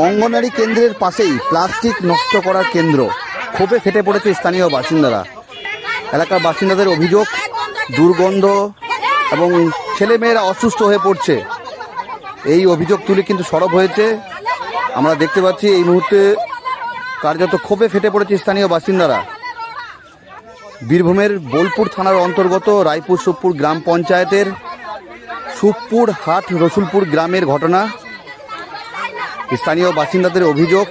অঙ্গনারী কেন্দ্রের পাশেই প্লাস্টিক নষ্ট করার কেন্দ্র, ক্ষোভে ফেটে পড়েছে স্থানীয় বাসিন্দারা। এলাকার বাসিন্দাদের অভিযোগ, দুর্গন্ধ এবং ছেলেমেয়েরা অসুস্থ হয়ে পড়ছে। এই অভিযোগ তুলে কিন্তু সরব হয়েছে। আমরা দেখতে পাচ্ছি এই মুহূর্তে কার্যত ক্ষোভে ফেটে পড়েছে স্থানীয় বাসিন্দারা। বীরভূমের বোলপুর থানার অন্তর্গত রায়পুর সুখপুর গ্রাম পঞ্চায়েতের সুখপুর হাট রসুলপুর গ্রামের ঘটনা। স্থানীয় বাসিন্দাদের অভিযোগ,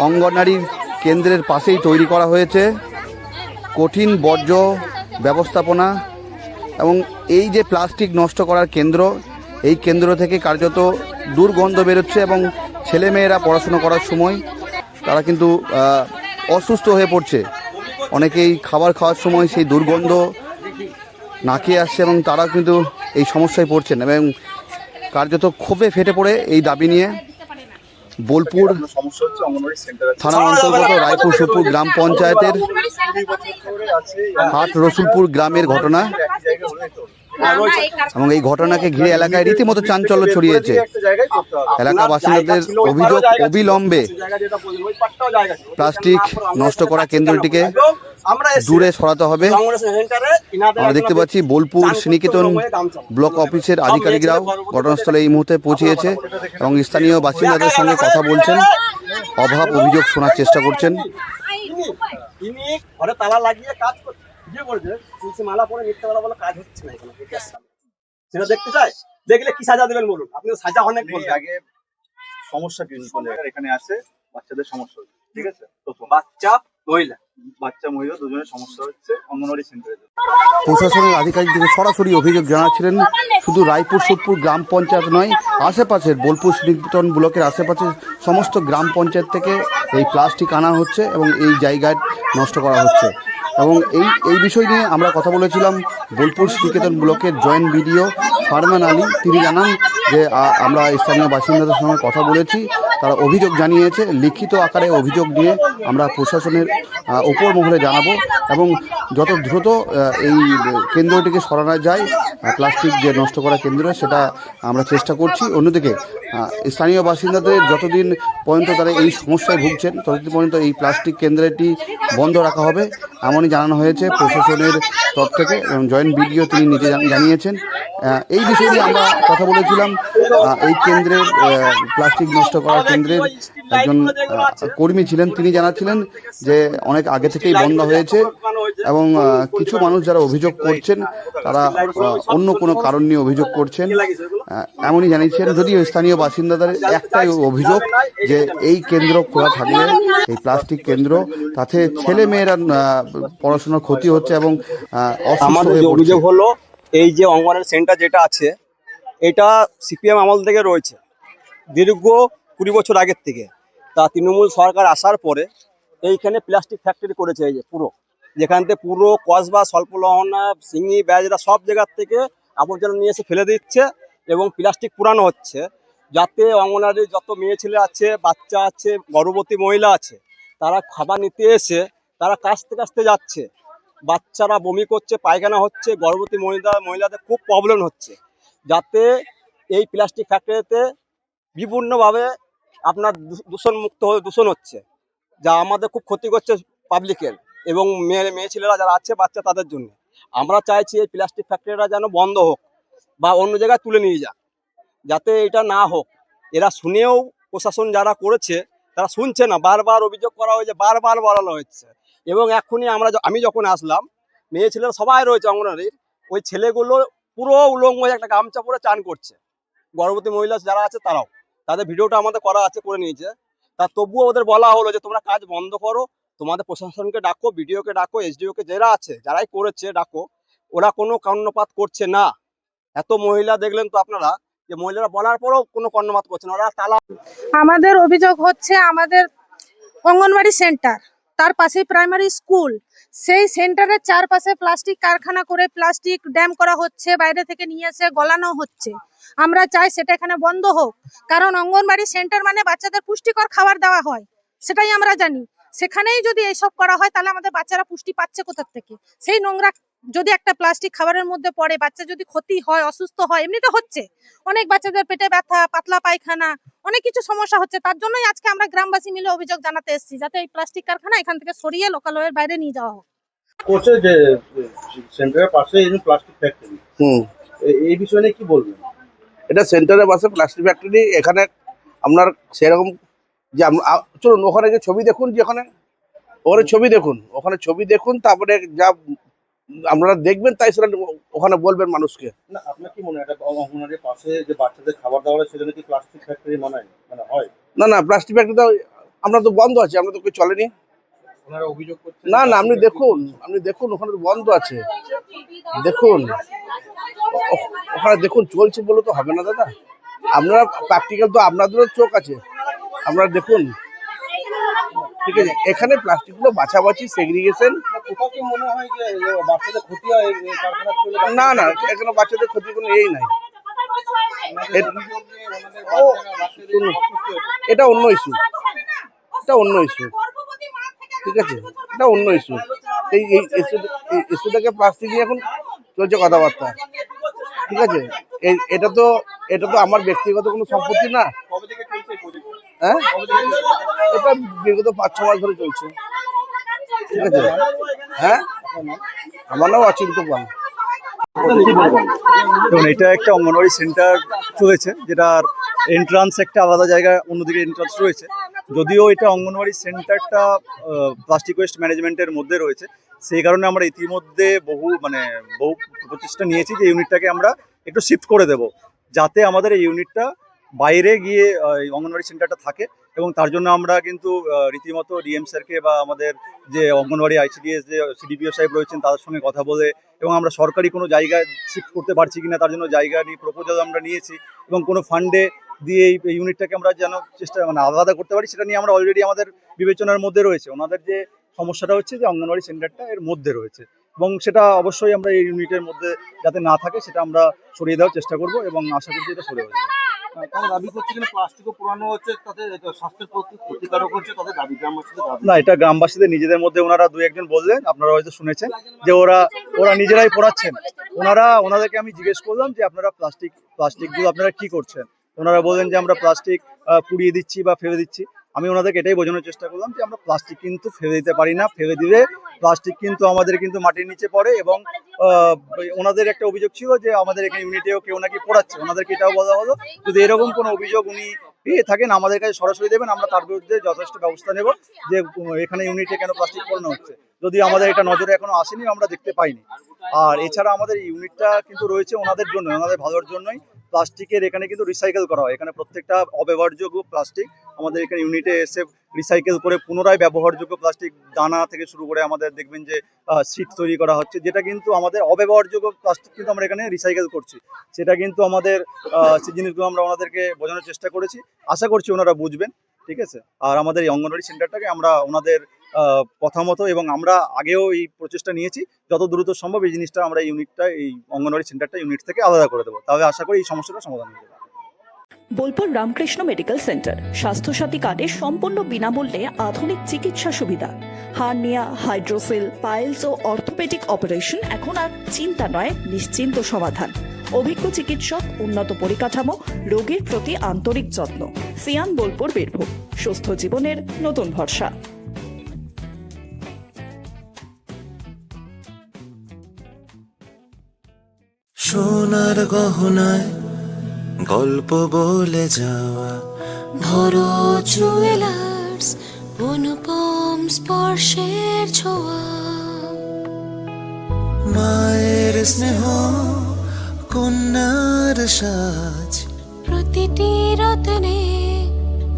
অঙ্গনারী কেন্দ্রের পাশেই তৈরি করা হয়েছে কঠিন বর্জ্য ব্যবস্থাপনা এবং এই যে প্লাস্টিক নষ্ট করার কেন্দ্র, এই কেন্দ্র থেকে কার্যত দুর্গন্ধ বেরোচ্ছে এবং ছেলেমেয়েরা পড়াশুনো করার সময় তারা কিন্তু অসুস্থ হয়ে পড়ছে। অনেকেই খাবার খাওয়ার সময় সেই দুর্গন্ধ নাকে আসছে এবং তারা কিন্তু এই সমস্যায় পড়ছেন এবং কার্যত ক্ষোভে ফেটে পড়ে এই দাবি নিয়ে বোলপুর থানার অন্তর্গত রায়পুর সুখপুর গ্রাম পঞ্চায়েতের হাট রসুলপুর গ্রামের ঘটনা এবং এই ঘটনাকে ঘিরে এলাকায় রীতিমতো চাঞ্চল্য ছড়িয়েছে। এলাকা বাসিন্দাদের অভিযোগ, অবিলম্বে প্লাস্টিক নষ্ট করা কেন্দ্রটিকে দূরে সরাতে হবে। আমরা দেখতে পাচ্ছি বোলপুর শ্রীনিকেতন ব্লক অফিসের আধিকারিকরাও ঘটনাস্থলে এই মুহূর্তে পৌঁছিয়েছে এবং স্থানীয় বাসিন্দাদের সঙ্গে কথা বলছেন, অভাব অভিযোগ শোনার চেষ্টা করছেন। সেটা দেখতে চাই, দেখলে কি সাজা দেবেন বলুন? আপনি সাজা অনেক আগে সমস্যা কি এখানে আসে, বাচ্চাদের সমস্যা হচ্ছে, ঠিক আছে? বাচ্চা মহিলা দুজনের সমস্যা হচ্ছে অঙ্গনওয়াড়ি সেন্টারে। প্রশাসনের আধিকারিকদের সরাসরি অভিযোগ জানাচ্ছিলেন শুধু রায়পুর সুখপুর গ্রাম পঞ্চায়েত নয়, আশেপাশের বোলপুর শ্রীনিকেতন ব্লকের আশেপাশের সমস্ত গ্রাম পঞ্চায়েত থেকে এই প্লাস্টিক আনা হচ্ছে এবং এই জায়গায় নষ্ট করা হচ্ছে। এবং এই বিষয় নিয়ে আমরা কথা বলেছিলাম বোলপুর শ্রীনিকেতন ব্লকের জয়েন্ট বিডিও ফারমান আলী। তিনি জানান যে আমরা স্থানীয় বাসিন্দাদের সঙ্গে কথা বলেছি, তারা অভিযোগ জানিয়েছে, লিখিত আকারে অভিযোগ নিয়ে আমরা প্রশাসনের উপর মহলে জানাবো এবং যত দ্রুত এই কেন্দ্রটিকে সরানো যায়, প্লাস্টিক যে নষ্ট করা কেন্দ্র সেটা আমরা চেষ্টা করছি। অন্যদিকে স্থানীয় বাসিন্দাদের যতদিন পর্যন্ত তারা এই সমস্যায় ভুগছেন ততদিন পর্যন্ত এই প্লাস্টিক কেন্দ্রটি বন্ধ রাখা হবে এমনই জানানো হয়েছে প্রশাসনের তরফ থেকে এবং জয়েন্ট বিডিও তিনি নিজে জানিয়েছেন। এই বিষয়ে নিয়ে আমরা কথা বলেছিলাম। এই কেন্দ্রের প্লাস্টিক নষ্ট করা কেন্দ্রের একজন কর্মী ছিলেন, তিনি জানাচ্ছিলেন যে অনেক আগে থেকেই বন্ধ হয়েছে এবং কিছু মানুষ যারা অভিযোগ করছেন তারা অন্য কোনো কারণ নিয়ে অভিযোগ করছেন এমনই জানিয়েছেন। যদিও স্থানীয় বাসিন্দাদের একটাই অভিযোগ যে এই কেন্দ্র খোলা থাকলে, এই প্লাস্টিক কেন্দ্র, তাতে ছেলে মেয়েরা পড়াশোনার ক্ষতি হচ্ছে এবং আমাদের অভিযোগ হলো এই যে অঙ্গনওয়াড়ি সেন্টার যেটা আছে এটা সিপিএম আমল থেকে রয়েছে দীর্ঘ 20 বছর আগের থেকে। তা তৃণমূল সরকার আসার পরে এইখানে প্লাস্টিক ফ্যাক্টরি করেছে। এই যে পুরো যেখান থেকে পুরো কসবা, স্বল্পলহনা, সিঙ্গি, ব্যাজরা সব জায়গার থেকে আবর্জনা নিয়ে এসে ফেলে দিচ্ছে এবং প্লাস্টিক পুরানো হচ্ছে, যাতে অঙ্গনওয়াড়ির যত মেয়ে ছেলে আছে, বাচ্চা আছে, গর্ভবতী মহিলা আছে, তারা খাবার নিতে এসে তারা কাছতে যাচ্ছে, বাচ্চারা বমি করছে, পায়খানা হচ্ছে, গর্ভবতী মহিলাদের খুব প্রবলেম হচ্ছে। যাতে এই প্লাস্টিক ফ্যাক্টরিতে বিভিন্নভাবে আপনার দূষণ হচ্ছে, যা আমাদের খুব ক্ষতি করছে পাবলিকের এবং মেয়ে ছেলেরা যারা আছে বাচ্চা তাদের জন্য। আমরা চাইছি এই প্লাস্টিক ফ্যাক্টরিটা যেন বন্ধ হোক বা অন্য জায়গায় তুলে নিয়ে যাক, যাতে এটা না হোক। এরা শুনেও প্রশাসন যারা করেছে তারা শুনছে না, বারবার অভিযোগ করা হয়েছে, বারবার বলানো হচ্ছে। এবং এখনই আমি যখন আসলাম, মেয়ে ছেলেরা সবাই রয়েছে অঙ্গনওয়াড়ির, ওই ছেলেগুলো পুরো উলঙ্গ হয়ে একটা গামছা পরে চান করছে, গর্ভবতী মহিলা যারা আছে তারাও, তাদের ভিডিওটা আমাদের করা আছে, করে নিয়েছে। তা তবুও ওদের বলা হলো যে তোমরা কাজ বন্ধ করো, তোমাদের প্রশাসনকে ডাকো, বিডিওকে ডাকো, এসডিওকে যারা আছে, যারাই করেছে ডাকো। ওরা কোনো কর্ণপাত করছে না। এত মহিলা দেখলেন তো আপনারা যে মহিলারা বলার পরেও কোনো কর্ণপাত করছে না, ওরা তালা। আমাদের অভিযোগ হচ্ছে আমাদের অঙ্গনওয়াড়ি সেন্টার, তার পাশে প্রাইমারি স্কুল, সেই সেন্টারের চারপাশে প্লাস্টিক কারখানা করে প্লাস্টিক ড্যাম করা হচ্ছে, বাইরে থেকে নিয়ে এসে গলানো হচ্ছে। আমরা চাই সেটা এখানে বন্ধ হোক, কারণ অঙ্গনওয়াড়ি সেন্টার মানে বাচ্চাদের পুষ্টিকর খাবার দেওয়া হয়, সেটাই আমরা জানি। সেখানেই যদি এইসব করা হয় তাহলে আমাদের বাচ্চারা পুষ্টি পাচ্ছে কোথা থেকে? সেই নোংরা যদি একটা প্লাস্টিক খাবারের মধ্যে পড়ে, বাচ্চা যদি ক্ষতি হয়, অসুস্থ হয়, এমনিতে হচ্ছে অনেক বাচ্চাদের পেটে ব্যথা, পাতলা পায়খানা, অনেক কিছু সমস্যা হচ্ছে। তার জন্যই আজকে আমরা গ্রামবাসী মিলে অভিযোগ জানাতে এসেছি, যাতে এই প্লাস্টিক কারখানা এখান থেকে সরিয়ে লোকালয়ের বাইরে নিয়ে যাওয়া হোক। করছে যে সেন্টারের পাশে এই প্লাস্টিক ফ্যাক্টরি, এই বিষয় নিয়ে কি বলবেন? এটা সেন্টারের পাশে প্লাস্টিক ফ্যাক্টরি। এখানে আপনার সেরকম যে চলুন ওখানে যে ছবি দেখুন, যে ওখানে ছবি দেখুন, তারপরে যা আপনারা দেখবেন তাই সেটা ওখানে বলবেন মানুষকে। না, আপনার কি মনে হয় এটা অঙ্গনওয়াড়ির পাশে যে বাচ্চাদের খাবার দাবার হয় সেখানে কি প্লাস্টিক ফ্যাক্টরি মানে হয়? না, প্লাস্টিক ফ্যাক্টরি তো আমরা তো বন্ধ আছে, আমরা তো কেউ চলেনি। ওনারা অভিযোগ করছেন। না, আপনি দেখুন ওখানে তো বন্ধ আছে, দেখুন ওখানে দেখুন, চলছে বলে তো হবে না দাদা। আপনারা প্র্যাকটিক্যাল তো আপনাদেরও চোখ আছে, আপনারা দেখুন, ঠিক আছে। এখানে প্লাস্টিকগুলো বাছাবাছি, সেগ্রিগেশন। কোথাও কি মনে হয় যে বাচ্চাদের ক্ষতি হয় এই কারখানা চলে? না, এখানে বাচ্চাদের ক্ষতি কোনো এই নাই। এটা অন্য ইস্যু, ঠিক আছে, এটা অন্য ইস্যু। এই ইস্যুটাকে প্লাস্টিক নিয়ে এখন চলছে কথাবার্তা, ঠিক আছে। এটা তো আমার ব্যক্তিগত কোনো সম্পত্তি না। হ্যাঁ, এটা বিগত 5-6 মাস ধরে চলছে, ঠিক আছে। হ্যাঁ, আমার নাম অচিন্ত পাল। দেখুন, এটা একটা অঙ্গনওয়াড়ি সেন্টার চলেছে, যেটার এন্ট্রান্স একটা আলাদা জায়গায়, অন্যদিকে এন্ট্রান্স রয়েছে। যদিও এটা অঙ্গনওয়াড়ি সেন্টারটা প্লাস্টিক ওয়েস্ট ম্যানেজমেন্টের মধ্যে রয়েছে, সেই কারণে আমরা ইতিমধ্যে বহু প্রচেষ্টা নিয়েছি যে ইউনিটটাকে আমরা একটু শিফট করে দেব, যাতে আমাদের এই ইউনিটটা বাইরে গিয়ে অঙ্গনওয়াড়ি সেন্টারটা থাকে। এবং তার জন্য আমরা কিন্তু রীতিমতো ডিএম স্যারকে বা আমাদের যে অঙ্গনওয়াড়ি ICDS যে CDPO সাহেব রয়েছেন তাদের সঙ্গে কথা বলে, এবং আমরা সরকারি কোনো জায়গায় শিফট করতে পারছি কিনা তার জন্য জায়গা নিয়ে প্রপোজাল আমরা নিয়েছি, এবং কোনো ফান্ডে দিয়ে এই ইউনিটটাকে আমরা যেন আলাদা করতে পারি সেটা নিয়ে আমরা অলরেডি আমাদের বিবেচনার মধ্যে রয়েছে। ওনাদের যে সমস্যাটা হচ্ছে যে অঙ্গনওয়াড়ি সেন্টারটা এর মধ্যে রয়েছে, এবং সেটা অবশ্যই আমরা এই ইউনিটের মধ্যে যাতে না থাকে সেটা আমরা সরিয়ে দেওয়ার চেষ্টা করব, এবং আশা করছি এটা সরে যাবে। তারা দাবি করছে কিনা প্লাস্টিকও পুরানো হচ্ছে, তাতে স্বাস্থ্যের প্রতি ক্ষতিকারক হচ্ছে, তাদের দাবি, গ্রামবাসীদের দাবি। না, এটা গ্রামবাসীদের নিজেদের মধ্যে ওনারা 2-1 জন বললেন, আপনারা হয়তো শুনেছেন যে ওরা নিজেরাই পোড়াচ্ছেন। ওনাদেরকে আমি জিজ্ঞেস করলাম যে আপনারা প্লাস্টিকগুলো আপনারা কি করছেন। ওনারা বললেন যে আমরা প্লাস্টিক পুড়িয়ে দিচ্ছি বা ফেলে দিচ্ছি। আমি ওনাদেরকে এটাই বোঝানোর চেষ্টা করলাম যে আমরা প্লাস্টিক কিন্তু ফেলে দিতে পারি না, ফেলে দিলে প্লাস্টিক কিন্তু আমাদের কিন্তু মাটির নিচে পড়ে। এবং ওনাদের একটা অভিযোগ ছিল যে আমাদের এখানে ইউনিটেও কেউ নাকি পোড়াচ্ছে। ওনাদেরকে এটাও বলা হলো যদি এরকম কোনো অভিযোগ উনি পেয়ে থাকেন আমাদের কাছে সরাসরি দেবেন, আমরা তার বিরুদ্ধে যথেষ্ট ব্যবস্থা নেব যে এখানে ইউনিটে কেন প্লাস্টিক পোড়ানো হচ্ছে। যদি আমাদের এটা নজরে এখনো আসেনি, আমরা দেখতে পাইনি। আর এছাড়া আমাদের ইউনিটটা কিন্তু রয়েছে ওনাদের জন্য, ওনাদের ভালোর জন্যই। প্লাস্টিকের এখানে কিন্তু রিসাইকেল করা হয়, এখানে প্রত্যেকটা অব্যবহারযোগ্য প্লাস্টিক আমাদের এখানে ইউনিটে এসে রিসাইকেল করে পুনরায় ব্যবহারযোগ্য প্লাস্টিক দানা থেকে শুরু করে আমাদের দেখবেন যে সিট তৈরি করা হচ্ছে, যেটা কিন্তু আমাদের অব্যবহারযোগ্য প্লাস্টিক কিন্তু আমরা এখানে রিসাইকেল করছি। সেটা কিন্তু আমাদের সেই জিনিসগুলো আমরা ওনাদেরকে বোঝানোর চেষ্টা করেছি, আশা করছি ওনারা বুঝবেন, ঠিক আছে। আর আমাদের এই অঙ্গনওয়াড়ি সেন্টারটাকে আমরা ওনাদের কথা মতো, এবং আমরা আগেও এই প্রচেষ্টা নিয়েছি, যত দ্রুত সম্ভব এই জিনিসটা আমরা এই অঙ্গনওয়াড়ি সেন্টারটা ইউনিট থেকে আলাদা করে দেবো। তাহলে আশা করি এই সমস্যাটা সমাধান হয়ে যাবে। বোলপুর রামকৃষ্ণ মেডিকেল সেন্টার স্বাস্থ্যসাথী কার্ডে সম্পূর্ণ বিনামূল্যে আধুনিক চিকিৎসা সুবিধা। হার্নিয়া, হাইড্রোসেল, পাইলস ও অর্থোপেডিক অপারেশন এখন আর চিন্তা নয়, নিশ্চিন্ত সমাধান। অভিজ্ঞ চিকিৎসক, উন্নত পরিকাঠামো, রোগীর প্রতি আন্তরিক যত্ন। সিয়ান বোলপুর, বীরভূম। সুস্থ জীবনের নতুন ভরসা। সোনার গহনায় গল্প বলে যাওয়া ভরো জুয়েলার্স, অনুপম স্পর্শের ছোঁয়া। মায়ের স্নেহ, কন্যার সাজ, প্রতিটি রত্নে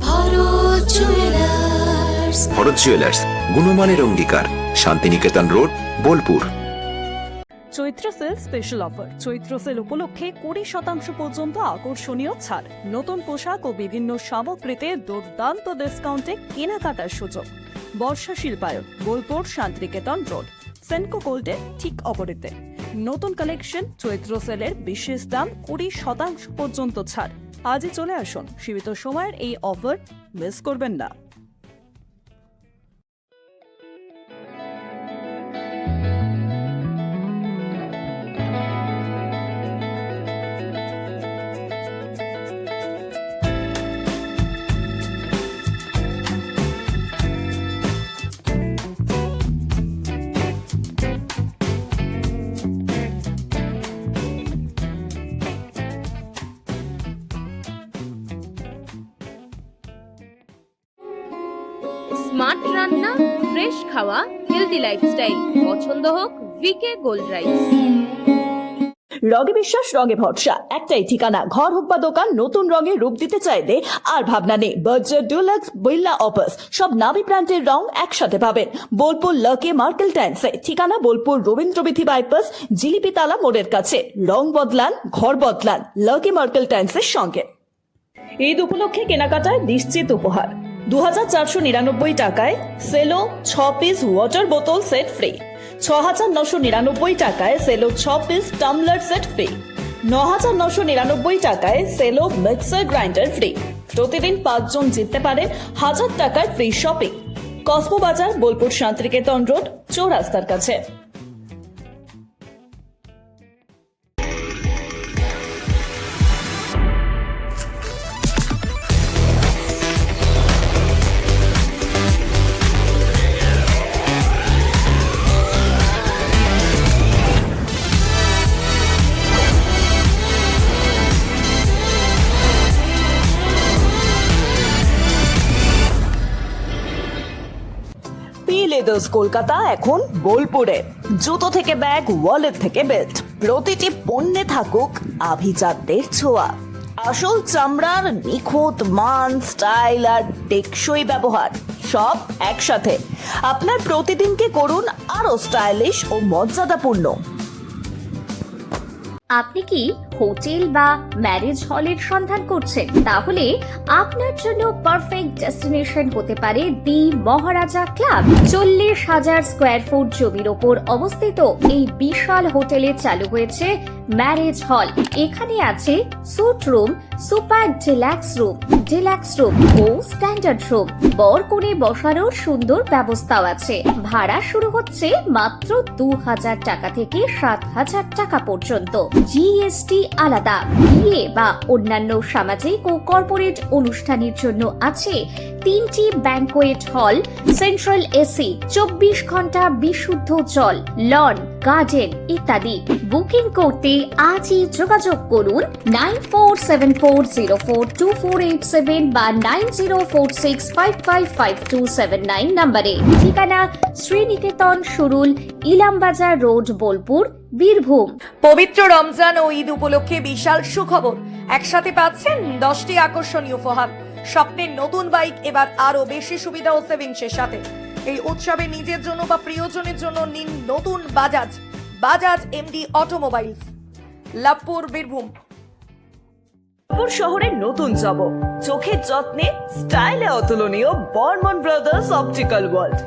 ভরো জুয়েলার্স। ভরত জুয়েলার্স, গুণমানের অঙ্গীকার, শান্তিনিকেতন রোড, বোলপুর। চৈত্র সেল স্পেশাল অফার। চৈত্র সেল উপলক্ষে 20% পর্যন্ত আকর্ষণীয় ছাড়। নতুন পোশাক ও বিভিন্ন সামগ্রীতে দুর্দান্ত ডিসকাউন্টে কেনাকাটার সুযোগ। বর্ষা শিল্পায়ন, বোলপুর, শান্তিনিকেতন রোড, সেনকো গোল্ডের ঠিক অপোজিটে। নতুন কালেকশন, চৈত্র সেলের বিশেষ দাম, 20% পর্যন্ত ছাড়। আজই চলে আসুন, সীমিত সময়ের এই অফার মিস করবেন না। স্মার্ট রান্না, ফ্রেশ খাওয়া, হেলদি লাইফস্টাইল। পছন্দ হোক ভিকে গোল্ড রাইস। রঙে বিশ্বাস, রঙে ভরসা, একটাই ঠিকানা। ঘর হোক বা দোকান, নতুন রঙে রূপ দিতে চাইলে আর ভাবনা নেই। বাজার ডুলাক্স, বিল্লা অপাস, সব নামি ব্র্যান্ডের রং একসাথে পাবেন বোলপুর লাকি মার্কেল টাইলসে। ঠিকানা বোলপুর রবীন্দ্রবিথি বাইপাস, জিলিপিতালা মোড়ের কাছে। রং বদলান, ঘর বদলান লাকি মার্কেল টাইলসের সঙ্গে। ঈদ উপলক্ষে কেনাকাটায় নিশ্চিত উপহার। 2499 টাকায় সেলো 6 পিস ওয়াটার বোতল সেট ফ্রি। 6999 টাকায় সেলো 6 পিস টামলার সেট ফ্রি। 9999 টাকায় সেলো মিক্সার গ্রাইন্ডার ফ্রি। প্রতিদিন 5 জন জিততে পারে 1000 টাকার ফ্রি শপিং। কসমো বাজার, বোলপুর শান্তিনিকেতন রোড, চৌরাস্তার কাছে। লেদার্স কলকাতা এখন বোলপুরে। জুতো থেকে ব্যাগ, ওয়ালেট থেকে বেল্ট, প্রতিটি পণ্যে থাকুক আভিজাত্যের ছোঁয়া। আসল চামড়ার নিখুঁত মান, স্টাইল আর টেকসই ব্যবহার সব একসাথে। আপনার প্রতিদিনকে করুন আরো স্টাইলিশ ও মর্যাদাপূর্ণ। আপনি কি হোটেল বা ম্যারেজ হলের সন্ধান করছেন? তাহলে আপনার জন্য পারফেক্ট ডেস্টিনেশন হতে পারে দি মহারাজা ক্লাব। 40,000 স্কোয়ার ফুট জমির ওপর অবস্থিত এই বিশাল হোটেলে চালু হয়েছে ম্যারেজ হল। এখানে আছে suite room, super deluxe room ও স্ট্যান্ডার্ড রুম। বর কনে বসানোর সুন্দর ব্যবস্থাও আছে। ভাড়া শুরু হচ্ছে মাত্র 2000 টাকা থেকে 7000 টাকা পর্যন্ত। জিএসটি আলাদা। বিয়ে বা অন্যান্য সামাজিক ও কর্পোরেট অনুষ্ঠানের জন্য আছে 3টি ব্যাংকোয়েট হল, সেন্ট্রাল এসি, 24 ঘন্টা বিশুদ্ধ জল, লন, গার্ডেন ইত্যাদি। বুকিং করতে আজই যোগাযোগ করুন 9474042487 বা 9046555279 নম্বরে। ঠিকানা শ্রীনিকেতন সুরুল, ইলামবাজার রোড, বোলপুর, বীরভূম। পবিত্র রমজান ও ঈদ উপলক্ষে বিশাল সুখবর। একসাথে পাচ্ছেন 10টি আকর্ষণীয় উপহার। স্বপ্নের নতুন বাইক এবার আরো বেশি সুবিধা ও সেভিংসের সাথে। এই উৎসবে নিজের জন্য বা প্রিয়জনের জন্য নিন নতুন বাজাজ এমডি অটোমোবাইলস, লাভপুর, বীরভূম। বোলপুর শহরের নতুন চমক, চোখের যত্নে স্টাইলে অতুলনীয় বর্মন ব্রাদার্স অপটিক্যাল ওয়ার্ল্ড।